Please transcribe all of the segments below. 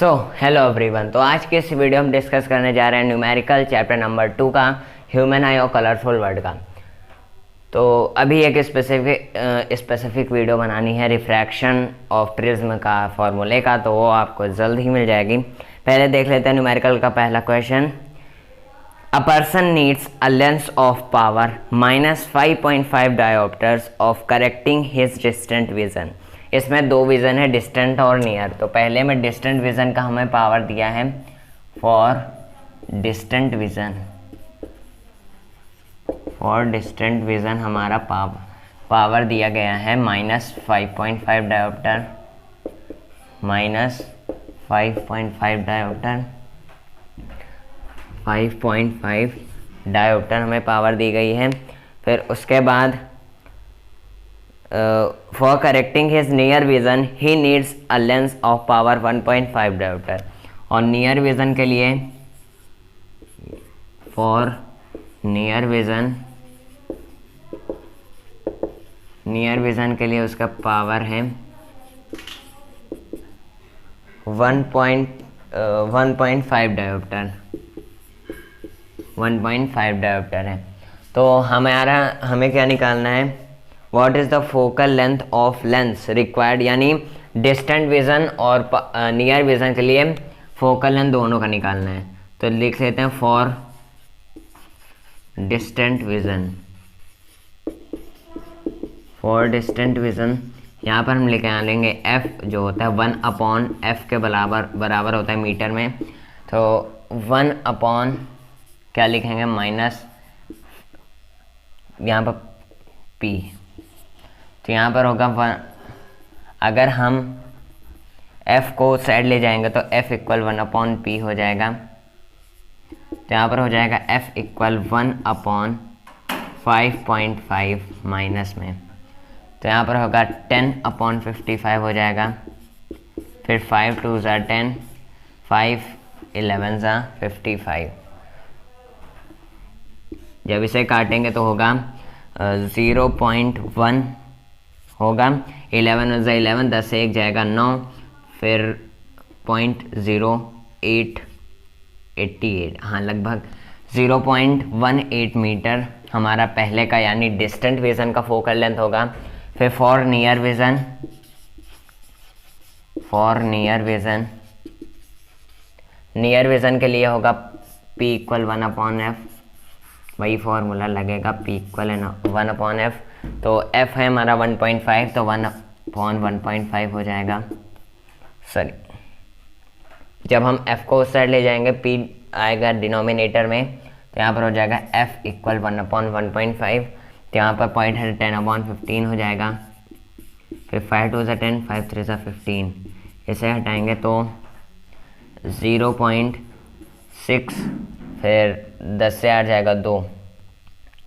So hello everyone. तो आज के इस वीडियो में डिस्कस करने जा रहे हैं न्यूमेरिकल चैप्टर नंबर 2 का ह्यूमन आई और कलरफुल वर्ड का। तो अभी एक स्पेसिफिक वीडियो बनानी है रिफ्रैक्शन ऑफ प्रिज्म का फॉर्मूले का, तो वो आपको जल्द ही मिल जाएगी। पहले देख लेते हैं न्यूमेरिकल का पहला question. A person needs a lens of power -5.5 dioptres of correcting his distant vision. इसमें दो विज़न है, डिस्टेंट और नियर। तो पहले में डिस्टेंट विज़न का हमें पावर दिया है फॉर डिस्टेंट विज़न हमारा पावर दिया गया है -5.5 डायोप्टर, -5.5 डायोप्टर हमें पावर दी गई है। फिर उसके बाद for correcting his near vision he needs a lens of power 1.5 dioptre. और नियर विज़न के लिए फॉर नियर विज़न के लिए उसका पावर है 1.5 डायोप्टर है। तो हमें क्या निकालना है, what is the focal length of lens required, यानी डिस्टेंट विज़न और नियर विज़न के लिए फोकल लेंथ दोनों का निकालना है। तो लिख लेते हैं फॉर डिस्टेंट विज़न यहाँ पर हम लेके लेंगे f जो होता है 1/f के बराबर होता है मीटर में। तो 1/ क्या लिखेंगे माइनस यहाँ पर p। तो यहाँ पर होगा 1। अगर हम f को साइड ले जाएंगे तो f इक्वल 1/p हो जाएगा। तो यहाँ पर हो जाएगा f इक्वल 1/5.5 माइनस में। तो यहाँ पर होगा 10/55 हो जाएगा। फिर 5 2 ज़ा 10, 5 11 ज़ा 55। जब इसे काटेंगे तो होगा 0.1 होगा। 11 ज़ा 11, 10 से 1 जाएगा 9, फिर 0.88, हाँ लगभग 0.18 मीटर हमारा पहले का यानी डिस्टेंट विज़न का फोकल लेंथ होगा। फिर फॉर नियर विज़न के लिए होगा p इक्वल 1/f, वही फॉर्मूला लगेगा p इक्वल 1/f। तो f है हमारा 1.5, तो 1/1.5 हो जाएगा। सॉरी, जब हम f को उस साइड ले जाएंगे p आएगा डिनोमिनेटर में, तो यहाँ पर हो जाएगा f इक्वल 1/1.5। तो यहाँ पर पॉइंट है 10/15 हो जाएगा। फिर 5 2 ज़ा 10, 5 3 ज़ा 15, इसे हटाएंगे तो 0.6, फिर 10 से 8 जाएगा 2,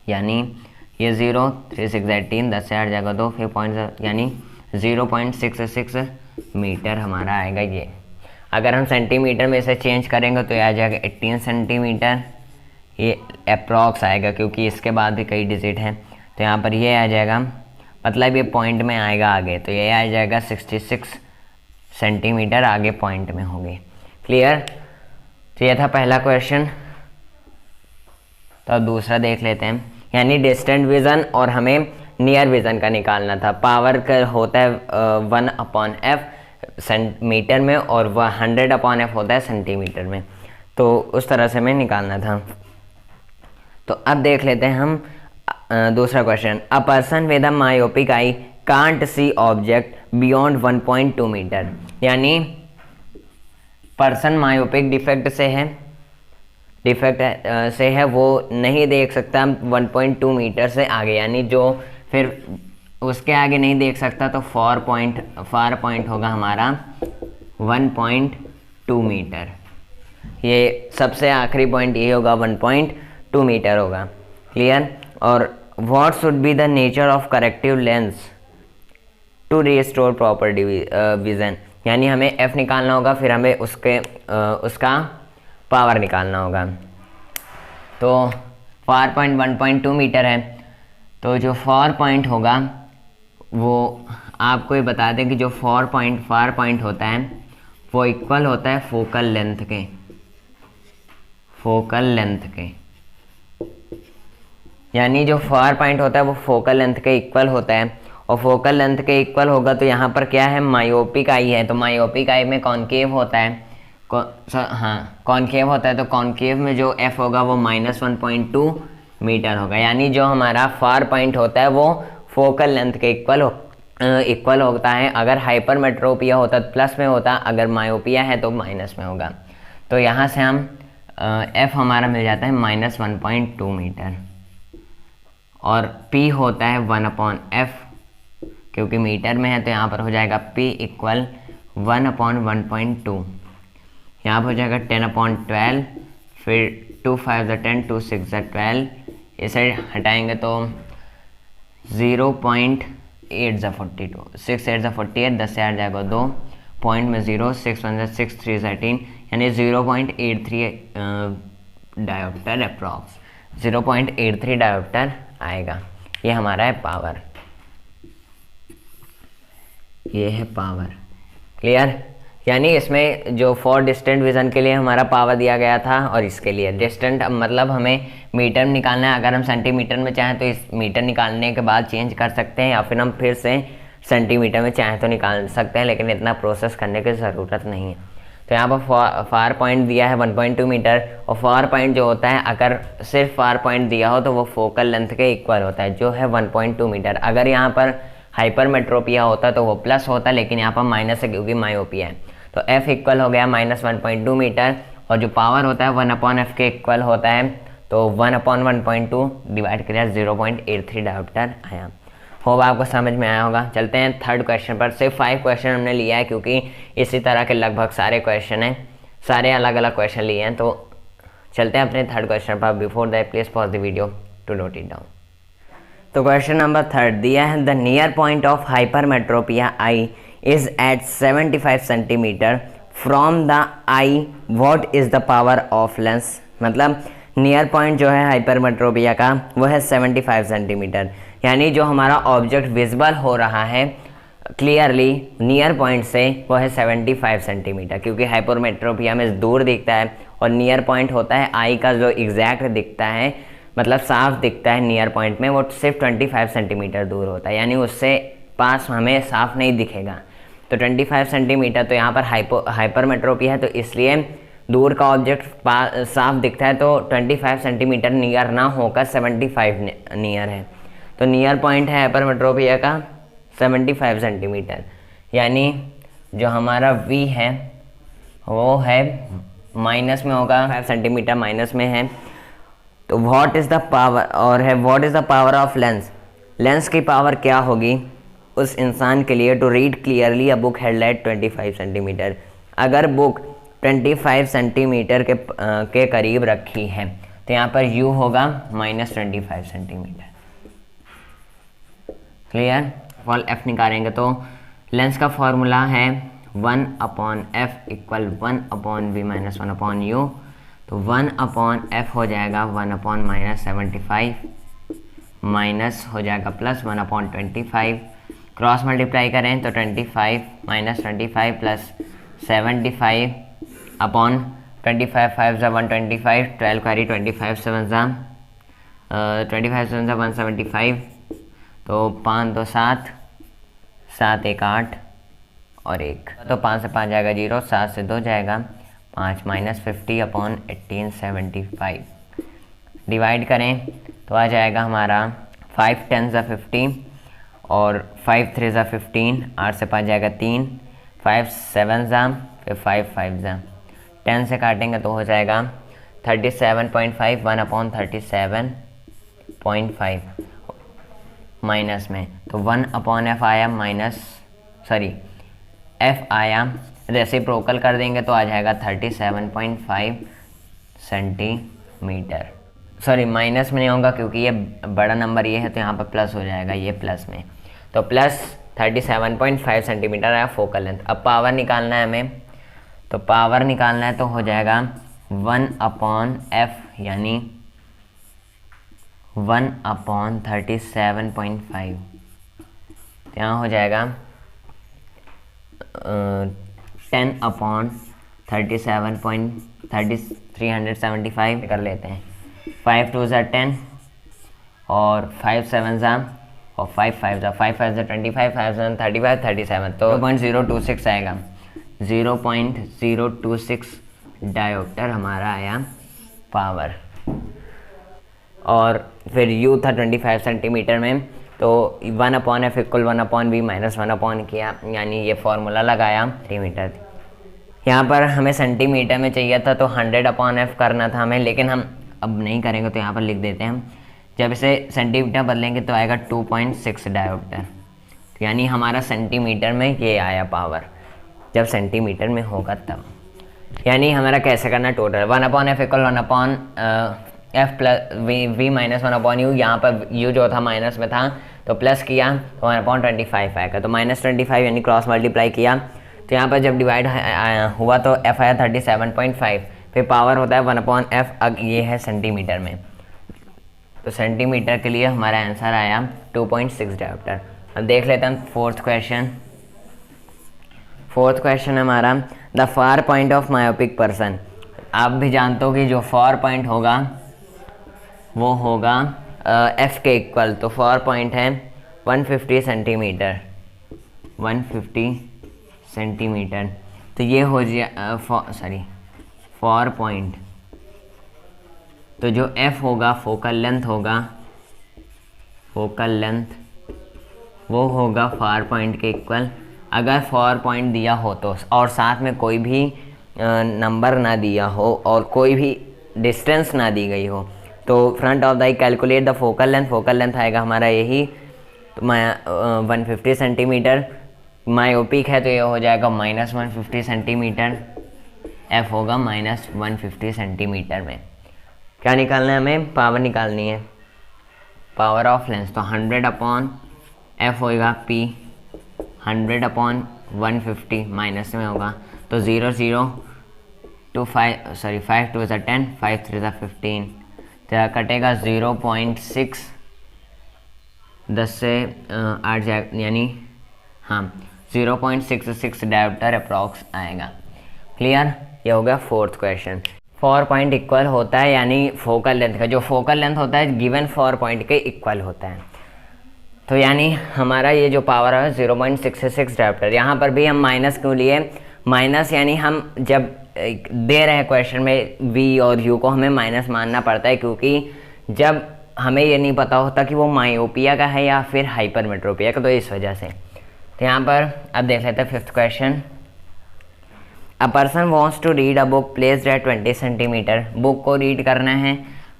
यानी ये 0, 3 6 18, 10 से 8 जाएगा 2, फिर पॉइंट यानी 0.66 मीटर हमारा आएगा ये। अगर हम सेंटीमीटर में इसे चेंज करेंगे तो ये आ जाएगा 18 सेंटीमीटर। ये अप्रॉक्स आएगा क्योंकि इसके बाद भी कई डिजिट हैं। तो यहाँ पर ये आ जाएगा, मतलब ये पॉइंट में आएगा आगे, तो ये आ जाएगा 66 सेंटीमीटर आगे पॉइंट में होंगे। क्लियर? तो ये था पहला क्वेश्चन। तो दूसरा देख लेते हैं, यानी डिस्टेंट विज़न और हमें नियर विज़न का निकालना था। पावर का होता है 1/f सेंटीमीटर में और वह 100/f होता है सेंटीमीटर में। तो उस तरह से हमें निकालना था। तो अब देख लेते हैं हम दूसरा question. A person with a myopic eye can't see object beyond 1.2 metre, यानी पर्सन मायोपिक डिफेक्ट से है, वो नहीं देख सकता 1.2 मीटर से आगे, यानी जो फिर उसके आगे नहीं देख सकता। तो फार पॉइंट होगा हमारा 1.2 मीटर। ये सबसे आखिरी पॉइंट ये होगा 1.2 मीटर होगा। क्लियर? और what should be the nature of corrective lens to restore proper vision, यानी हमें f निकालना होगा, फिर हमें उसका पावर निकालना होगा। तो फार पॉइंट 1.2 मीटर है, तो जो फार पॉइंट होगा वो आपको ये बता दें कि जो फार पॉइंट होता है वो इक्वल होता है फोकल लेंथ के, फोकल लेंथ के, यानी जो फार पॉइंट होता है वो फोकल लेंथ के इक्वल होता है। और फोकल लेंथ के इक्वल होगा तो यहाँ पर क्या है, मायोपिक आई है, तो मायोपिक आई में कॉनकेव होता है, हाँ कॉनकेव होता है, तो कॉनकेव में जो एफ होगा वो -1.2 मीटर होगा। यानी जो हमारा फार पॉइंट होता है वो फोकल लेंथ के इक्वल होता है। अगर हाइपरमेट्रोपिया होता तो प्लस में होता, अगर मायोपिया है तो माइनस में होगा। तो यहाँ से हम एफ हमारा मिल जाता है -1.2 मीटर, और P होता है 1/f, क्योंकि मीटर में है तो यहाँ पर हो जाएगा P इक्वल 1/1.2, यहाँ पर हो जाएगा 10/12, फिर 2 5 10, 2 6 12, इसे हटाएंगे तो 0.8 42, 6 8 48, 10 से 8 जाएगा 2, पॉइंट में 0, 6 1 6, 3 13, यानी 0.83 डायोप्टर अप्रॉक्स, 0.83 डायोप्टर आएगा। ये हमारा है पावर, ये है पावर। क्लियर? यानी इसमें जो फॉर डिस्टेंट विज़न के लिए हमारा पावर दिया गया था, और इसके लिए डिस्टेंट मतलब हमें मीटर में निकालना है। अगर हम सेंटीमीटर में चाहें तो इस मीटर निकालने के बाद चेंज कर सकते हैं, या फिर हम फिर से सेंटीमीटर में चाहें तो निकाल सकते हैं, लेकिन इतना प्रोसेस करने की ज़रूरत नहीं है। तो यहाँ पर फार पॉइंट दिया है 1.2 मीटर, और फार पॉइंट जो होता है, अगर सिर्फ फार पॉइंट दिया हो तो वो फोकल लेंथ के इक्वल होता है, जो है 1.2 मीटर। अगर यहाँ पर हाइपरमेट्रोपिया होता तो वो प्लस होता, लेकिन यहाँ पर माइनस है क्योंकि मायोपिया है। तो F इक्वल हो गया -1.2 मीटर, और जो पावर होता है 1/f के इक्वल होता है, तो 1/1.2 डिवाइड किया 0.83 डायोप्टर आया। होप आपको समझ में आया होगा। चलते हैं थर्ड क्वेश्चन पर। सिर्फ 5 क्वेश्चन हमने लिया है, क्योंकि इसी तरह के लगभग सारे क्वेश्चन हैं, सारे अलग अलग क्वेश्चन लिए हैं। तो चलते हैं अपने थर्ड क्वेश्चन पर। Before that please pause the video to note it down. तो क्वेश्चन नंबर 3 दिया है, the near point of hypermetropia eye is at 75 centimetre from the eye, what is the power of lens. मतलब near point जो है hypermetropia का वो है 75 centimetre, यानी जो हमारा ऑब्जेक्ट विजिबल हो रहा है क्लियरली नियर पॉइंट से वो है 75 सेंटीमीटर, क्योंकि हाइपरमेट्रोपिया में दूर दिखता है, और नियर पॉइंट होता है आई का जो एग्जैक्ट दिखता है, मतलब साफ दिखता है नियर पॉइंट में, वो सिर्फ 25 सेंटीमीटर दूर होता है, यानी उससे पास हमें साफ नहीं दिखेगा। तो 25 सेंटीमीटर, तो यहाँ पर हाइपरमेट्रोपिया है, तो इसलिए दूर का ऑब्जेक्ट साफ दिखता है, तो 25 सेंटीमीटर नियर ना होकर 75 नियर है। तो नियर पॉइंट है हाइपरमेट्रोपिया का 75 सेंटीमीटर, यानी जो हमारा V है वो है माइनस में होगा, 5 सेंटीमीटर माइनस में है। तो व्हाट इज़ द पावर, और है what is the power of lens, lens की पावर क्या होगी उस इंसान के लिए to read clearly a book held at 25 centimetre. अगर बुक 25 सेंटीमीटर के करीब रखी है, तो यहाँ पर U होगा -25 सेंटीमीटर। क्लियर? फॉल F निकालेंगे तो लेंस का फॉर्मूला है 1/f इक्वल 1/v - 1/u, तो 1/f हो जाएगा 1/-75 माइनस हो जाएगा प्लस 1/25, क्रॉस मल्टीप्लाई करें तो 25 - 25 प्लस 75 अपॉन 25 5 ज़ा 125, 12 कैरी 25 7 ज़ा 175, तो 5 2 7, 7 1 8 और 1, तो 5 से 5 जाएगा 0, 7 से 2 जाएगा 5 -50 अपॉन 1875। डिवाइड करें तो आ जाएगा हमारा 5 10 ज़ा 50 और 5 3 ज़ा 15, 8 से 5 जाएगा 3, 5 7 ज़ा, फिर 5 5 ज़ा, 10 से काटेंगे तो हो जाएगा 37.5, 1/37.5 माइनस में, तो 1/f आया f आया, रेसिप्रोकल कर देंगे तो आ जाएगा 37.5 सेंटीमीटर। सॉरी माइनस में नहीं होगा क्योंकि ये बड़ा नंबर ये है, तो यहाँ पर प्लस हो जाएगा, ये प्लस में, तो प्लस 37.5 सेंटीमीटर आया फोकल लेंथ। अब पावर निकालना है हमें, तो पावर निकालना है तो हो जाएगा 1/f यानी 1/37.5, यहाँ हो जाएगा 10/37.375 कर लेते हैं। 5 2 ज़ा 10 और 5 7 ज़ा और 5 5 ज़ा 5 5 ज़ा 25 5 7 35 37, तो 0.026 आएगा। 0.026 डायोप्टर हमारा आया पावर। और फिर U था 25 सेंटीमीटर में, तो 1/f = 1/v - 1/, किया, यानी ये फॉर्मूला लगाया सेंटीमीटर। यहाँ पर हमें सेंटीमीटर में चाहिए था तो 100/f करना था हमें, लेकिन हम अब नहीं करेंगे, तो यहाँ पर लिख देते हैं हम। जब इसे सेंटीमीटर बदलेंगे तो आएगा 2.6 डायोप्टर, यानी हमारा सेंटीमीटर में ये आया पावर, जब सेंटीमीटर में होगा तब। यानी हमारा कैसे करना total 1/f = 1/f + v - 1/u। यहाँ पर u जो था माइनस में था तो प्लस किया तो 1/25 आएगा, तो -25 यानी क्रॉस मल्टीप्लाई किया, तो यहाँ पर जब डिवाइड हुआ तो f आया 37.5, फिर पावर होता है 1/f। अब ये है सेंटीमीटर में, तो सेंटीमीटर के लिए हमारा आंसर आया 2.6 डायोप्टर। अब देख लेते हैं फोर्थ क्वेश्चन। फोर्थ क्वेश्चन हमारा, the far point of myopic person. आप भी जानते हो कि जो फार पॉइंट होगा वो होगा f के इक्वल, तो फार पॉइंट है 150 सेंटीमीटर, 150 सेंटीमीटर। तो ये हो जाए फार पॉइंट, तो जो f होगा फोकल लेंथ होगा, फोकल लेंथ वो होगा फार पॉइंट के इक्वल। अगर फार पॉइंट दिया हो तो, और साथ में कोई भी नंबर ना दिया हो और कोई भी डिस्टेंस ना दी गई हो, तो front of the I calculate the focal length. Focal length आएगा हमारा यही, तो 150 सेंटीमीटर। मायोपिक है तो ये हो जाएगा -150 सेंटीमीटर, f होगा -150 सेंटीमीटर में। क्या निकालना है हमें? पावर निकालनी है, पावर ऑफ लेंस। तो 100/f होगा p, 100/150 माइनस में होगा, तो 0 0 2 5 2 ज़ा 10 5 3 ज़ा 15, तो कटेगा 0.6, 10 से 8 जाए, यानी हाँ 0.66 डायोप्टर अप्रॉक्स आएगा। क्लियर? ये हो गया fourth question. Far point equal होता है, यानी फोकल लेंथ का, जो फोकल लेंथ होता है गिवन फार पॉइंट के इक्वल होता है। तो यानी हमारा ये जो पावर है 0.66 डायोप्टर। यहाँ पर भी हम माइनस क्यों लिए? माइनस यानी हम जब दे रहे हैं क्वेश्चन में v और u को हमें माइनस मानना पड़ता है, क्योंकि जब हमें ये नहीं पता होता कि वो मायोपिया का है या फिर हाइपरमेट्रोपिया का, तो इस वजह से। तो यहाँ पर अब देख लेते हैं fifth question. A person wants to read a book placed at 20 centimetre. Book को रीड करना है,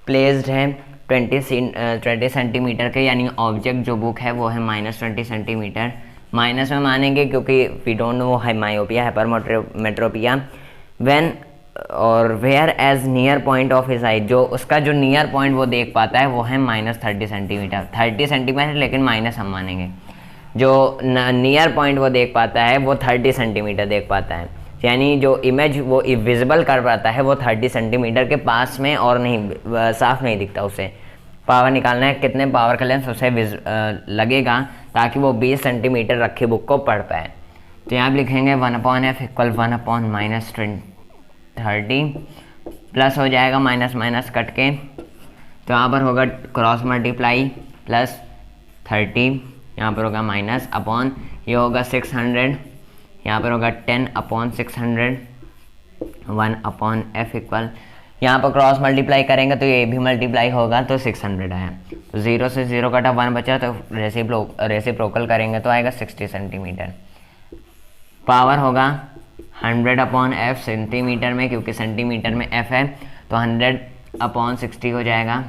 प्लेस्ड है 20 सेंटीमीटर के, यानी ऑब्जेक्ट जो बुक है वो है -20 सेंटीमीटर। माइनस में मानेंगे क्योंकि वी डोंट नो है मायोपिया हाइपरमेट्रोपिया। व्हेन और where as near point of his eye, जो उसका जो नियर पॉइंट वो देख पाता है वो है -30 सेंटीमीटर। 30 सेंटीमीटर लेकिन माइनस हम मानेंगे। जो नियर पॉइंट वो देख पाता है वो 30 सेंटीमीटर देख पाता है, यानी जो इमेज वो विजिबल कर पाता है वो 30 सेंटीमीटर के पास में, और नहीं साफ नहीं दिखता उसे। पावर निकालना है, कितने पावर का लेंस उसे लगेगा ताकि वो 20 सेंटीमीटर रखी बुक को पढ़ पाए। तो यहाँ लिखेंगे 1/f = 1/-30 प्लस हो जाएगा माइनस माइनस कट के, तो यहाँ पर होगा क्रॉस मल्टीप्लाई +30, यहाँ पर होगा माइनस अपॉन, ये होगा 600, यहाँ पर होगा 10/600, 1/f इक्वल, यहाँ पर क्रॉस मल्टीप्लाई करेंगे तो ये भी मल्टीप्लाई होगा, तो 600 आया। तो 0 से 0 कटा 1 बचा, तो रेसिप्रोकल करेंगे तो आएगा 60 सेंटीमीटर। पावर होगा 100/f सेंटीमीटर में, क्योंकि सेंटीमीटर में f है, तो 100/60 हो जाएगा।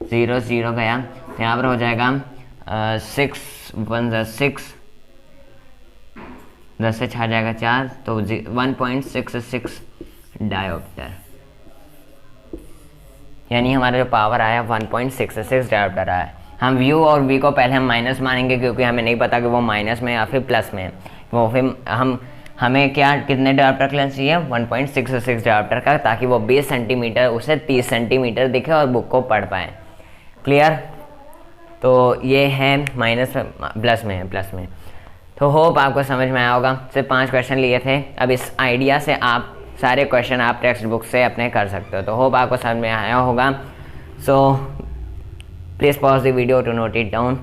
0 0 गया, तो यहाँ पर हो जाएगा 6 1 6, 10 से 6 जाएगा 4, तो 1.66 डायोप्टर, यानी हमारा जो पावर आया 1.66 डायोप्टर आया। हम व्यू और वी को पहले हम माइनस मानेंगे, क्योंकि हमें नहीं पता कि वो माइनस में या फिर प्लस में है। वो फिर हमें क्या कितने डायोप्टर का लेंस चाहिए? 1.66 डायोप्टर का, ताकि वो 20 सेंटीमीटर उसे 30 सेंटीमीटर दिखे और बुक को पढ़ पाए। क्लियर? तो ये है माइनस में, प्लस में है, प्लस में। तो होप आपको समझ में आया होगा। सिर्फ 5 क्वेश्चन लिए थे। अब इस आइडिया से आप सारे क्वेश्चन आप टेक्स्ट बुक से अपने कर सकते हो। तो होप आपको समझ में आया होगा। So please pause the video to note it down.